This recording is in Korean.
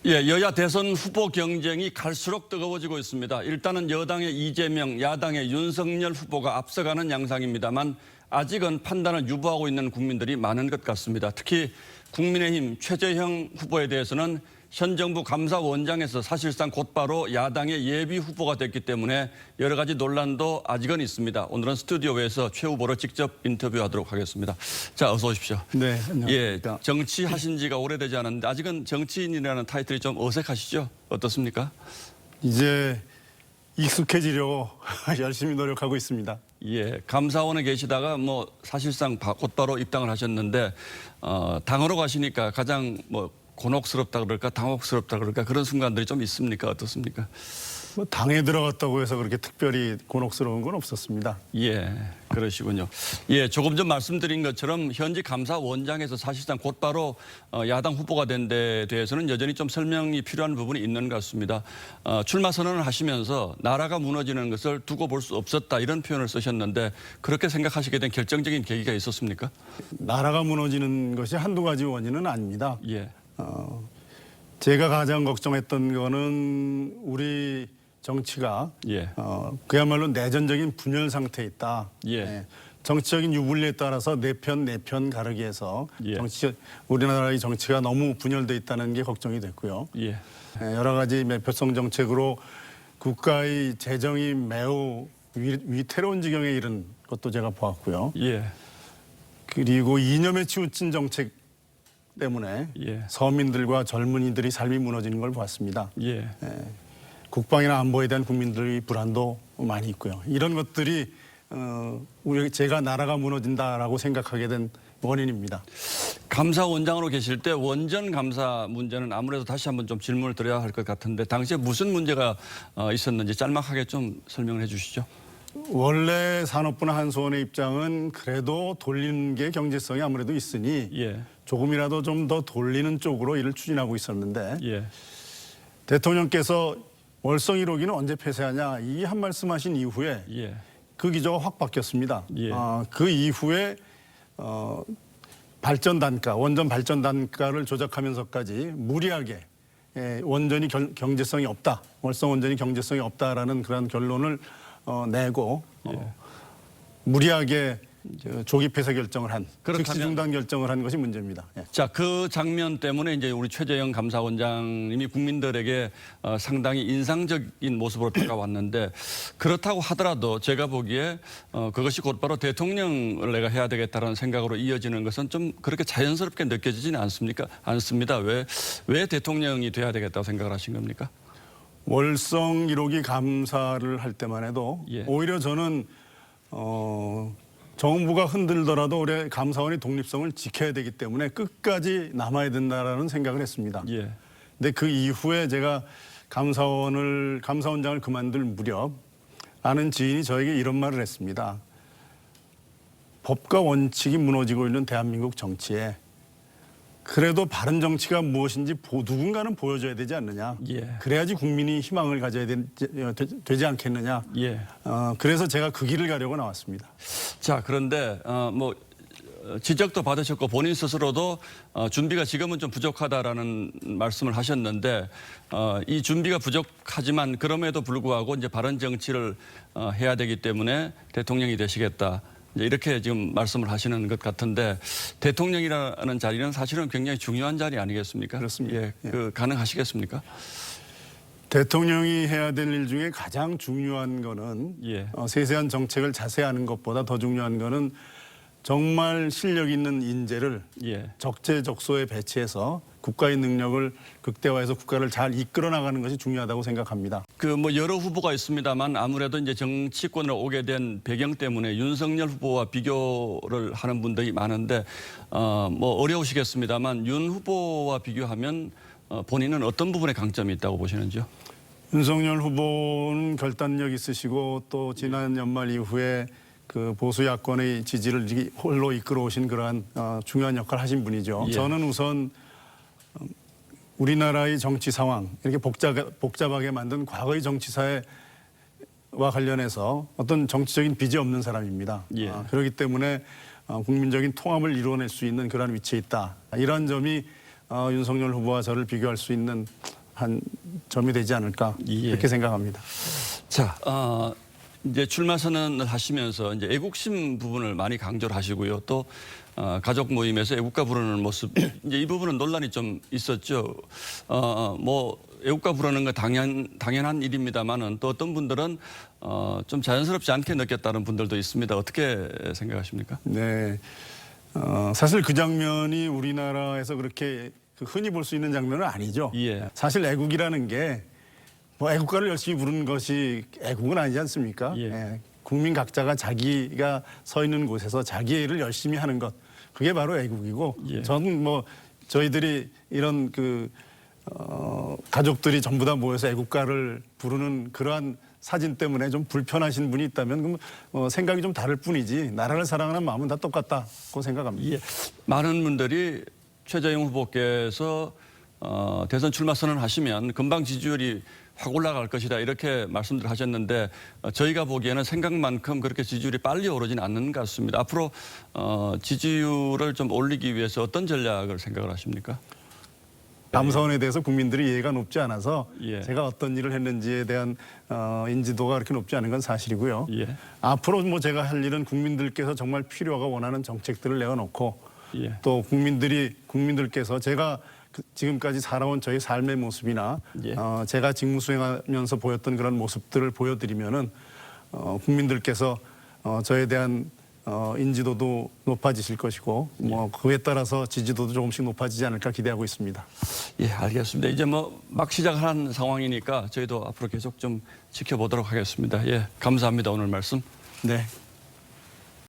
예, 여야 대선 후보 경쟁이 갈수록 뜨거워지고 있습니다. 일단은 여당의 이재명, 야당의 윤석열 후보가 앞서가는 양상입니다만 아직은 판단을 유보하고 있는 국민들이 많은 것 같습니다. 특히 국민의힘 최재형 후보에 대해서는 현 정부 감사원장에서 사실상 곧바로 야당의 예비 후보가 됐기 때문에 여러 가지 논란도 아직은 있습니다. 오늘은 스튜디오에서 최 후보를 직접 인터뷰하도록 하겠습니다. 자, 어서 오십시오. 네, 예, 정치하신 지가 오래되지 않았는데 아직은 정치인이라는 타이틀이 좀 어색하시죠? 어떻습니까? 이제 익숙해지려고 열심히 노력하고 있습니다. 예, 감사원에 계시다가 뭐 사실상 곧바로 입당을 하셨는데 당으로 가시니까 가장 뭐 곤혹스럽다 그럴까 당혹스럽다 그럴까 그런 순간들이 좀 있습니까? 어떻습니까? 뭐 당에 들어갔다고 해서 그렇게 특별히 곤혹스러운 건 없었습니다. 예, 그러시군요. 예, 조금 전 말씀드린 것처럼 현직 감사원장에서 사실상 곧바로 야당 후보가 된 데 대해서는 여전히 좀 설명이 필요한 부분이 있는 것 같습니다. 출마 선언을 하시면서 나라가 무너지는 것을 두고 볼 수 없었다 이런 표현을 쓰셨는데 그렇게 생각하시게 된 결정적인 계기가 있었습니까? 나라가 무너지는 것이 한두 가지 원인은 아닙니다. 예, 제가 가장 걱정했던 거는 우리 정치가 예, 그야말로 내전적인 분열 상태에 있다. 예. 정치적인 유불리에 따라서 내 편 가르기 해서 예. 우리나라의 정치가 너무 분열돼 있다는 게 걱정이 됐고요. 예, 여러 가지 매표성 정책으로 국가의 재정이 매우 위태로운 지경에 이른 것도 제가 보았고요. 예, 그리고 이념에 치우친 정책 때문에 예. 서민들과 젊은이들이 삶이 무너지는 걸 보았습니다. 예. 국방이나 안보에 대한 국민들의 불안도 많이 있고요. 이런 것들이 제가 나라가 무너진다라고 생각하게 된 원인입니다. 감사원장으로 계실 때 원전 감사 문제는 아무래도 다시 한번 좀 질문을 드려야 할 것 같은데 당시에 무슨 문제가 있었는지 짤막하게 좀 설명을 해 주시죠. 원래 산업부나 한수원의 입장은 그래도 돌리는 게 경제성이 아무래도 있으니 예, 조금이라도 좀 더 돌리는 쪽으로 이를 추진하고 있었는데 예, 대통령께서 월성 1호기는 언제 폐쇄하냐 이 한 말씀하신 이후에 예, 그 기조가 확 바뀌었습니다. 예. 그 이후에 발전 단가, 원전 발전 단가를 조작하면서까지 무리하게 원전이 경제성이 없다, 월성 원전이 경제성이 없다라는 그런 결론을 내고 무리하게 조기 폐쇄 결정을 한, 즉시 중단 결정을 한 것이 문제입니다. 예. 자, 그 장면 때문에 이제 우리 최재형 감사원장님이 국민들에게 상당히 인상적인 모습으로 다가왔는데 그렇다고 하더라도 제가 보기에 그것이 곧바로 대통령을 내가 해야 되겠다는 생각으로 이어지는 것은 좀 그렇게 자연스럽게 느껴지지는 않습니다. 왜 대통령이 돼야 되겠다고 생각을 하신 겁니까? 월성 1호기 감사를 할 때만 해도 예. 오히려 저는 정부가 흔들더라도 우리 감사원의 독립성을 지켜야 되기 때문에 끝까지 남아야 된다라는 생각을 했습니다. 예. 근데 그 이후에 제가 감사원장을 그만둘 무렵 아는 지인이 저에게 이런 말을 했습니다. 법과 원칙이 무너지고 있는 대한민국 정치에 그래도 바른 정치가 무엇인지 누군가는 보여줘야 되지 않느냐. 예. 그래야지 국민이 희망을 가져야 되지 않겠느냐. 예. 그래서 제가 그 길을 가려고 나왔습니다. 자, 그런데 뭐 지적도 받으셨고 본인 스스로도 준비가 지금은 좀 부족하다라는 말씀을 하셨는데 이 준비가 부족하지만 그럼에도 불구하고 이제 바른 정치를 해야 되기 때문에 대통령이 되시겠다. 이렇게 지금 말씀을 하시는 것 같은데 대통령이라는 자리는 사실은 굉장히 중요한 자리 아니겠습니까? 그렇습니다. 예, 가능하시겠습니까? 대통령이 해야 될 일 중에 가장 중요한 거는 예. 세세한 정책을 자세히 아는 것보다 더 중요한 거는 정말 실력 있는 인재를 예. 적재적소에 배치해서 국가의 능력을 극대화해서 국가를 잘 이끌어 나가는 것이 중요하다고 생각합니다. 그 뭐 여러 후보가 있습니다만 아무래도 이제 정치권으로 오게 된 배경 때문에 윤석열 후보와 비교를 하는 분들이 많은데 뭐 어려우시겠습니다만 윤 후보와 비교하면 본인은 어떤 부분에 강점이 있다고 보시는지요? 윤석열 후보는 결단력 있으시고 또 지난 연말 이후에 그 보수 야권의 지지를 홀로 이끌어 오신 그러한 중요한 역할을 하신 분이죠. 예. 저는 우선 우리나라의 정치 상황 이렇게 복잡하게 만든 과거의 정치사회와 관련해서 어떤 정치적인 빚이 없는 사람입니다. 예. 그렇기 때문에 국민적인 통합을 이루어낼 수 있는 그런 위치에 있다. 이런 점이 윤석열 후보와 저를 비교할 수 있는 한 점이 되지 않을까 예. 이렇게 생각합니다. 자, 이제 출마 선언을 하시면서 이제 애국심 부분을 많이 강조를 하시고요. 또 가족 모임에서 애국가 부르는 모습 이제 이 부분은 논란이 좀 있었죠. 뭐 애국가 부르는 거 당연한 일입니다만은 또 어떤 분들은 좀 자연스럽지 않게 느꼈다는 분들도 있습니다. 어떻게 생각하십니까? 네, 사실 그 장면이 우리나라에서 그렇게 흔히 볼 수 있는 장면은 아니죠. 예. 사실 애국이라는 게 뭐 애국가를 열심히 부르는 것이 애국은 아니지 않습니까? 예. 예, 국민 각자가 자기가 서 있는 곳에서 자기 일을 열심히 하는 것, 그게 바로 애국이고, 예. 저는 뭐 저희들이 이런 가족들이 전부 다 모여서 애국가를 부르는 그러한 사진 때문에 좀 불편하신 분이 있다면 그럼 생각이 좀 다를 뿐이지 나라를 사랑하는 마음은 다 똑같다고 생각합니다. 예. 많은 분들이 최재형 후보께서 대선 출마 선언하시면 금방 지지율이 확 올라갈 것이다 이렇게 말씀들 하셨는데 저희가 보기에는 생각만큼 그렇게 지지율이 빨리 오르지는 않는 것 같습니다. 앞으로 지지율을 좀 올리기 위해서 어떤 전략을 생각을 하십니까? 감사원에 대해서 국민들이 이해가 높지 않아서 예. 제가 어떤 일을 했는지에 대한 인지도가 그렇게 높지 않은 건 사실이고요. 예. 앞으로 뭐 제가 할 일은 국민들께서 정말 필요하고 원하는 정책들을 내어놓고 예. 또 국민들께서 제가 지금까지 살아온 저희 삶의 모습이나 예. 제가 직무 수행하면서 보였던 그런 모습들을 보여드리면은 국민들께서 저에 대한 인지도도 높아지실 것이고 뭐 그에 따라서 지지도도 조금씩 높아지지 않을까 기대하고 있습니다. 예, 알겠습니다. 이제 뭐 막 시작한 상황이니까 저희도 앞으로 계속 좀 지켜보도록 하겠습니다. 예, 감사합니다. 오늘 말씀. 네,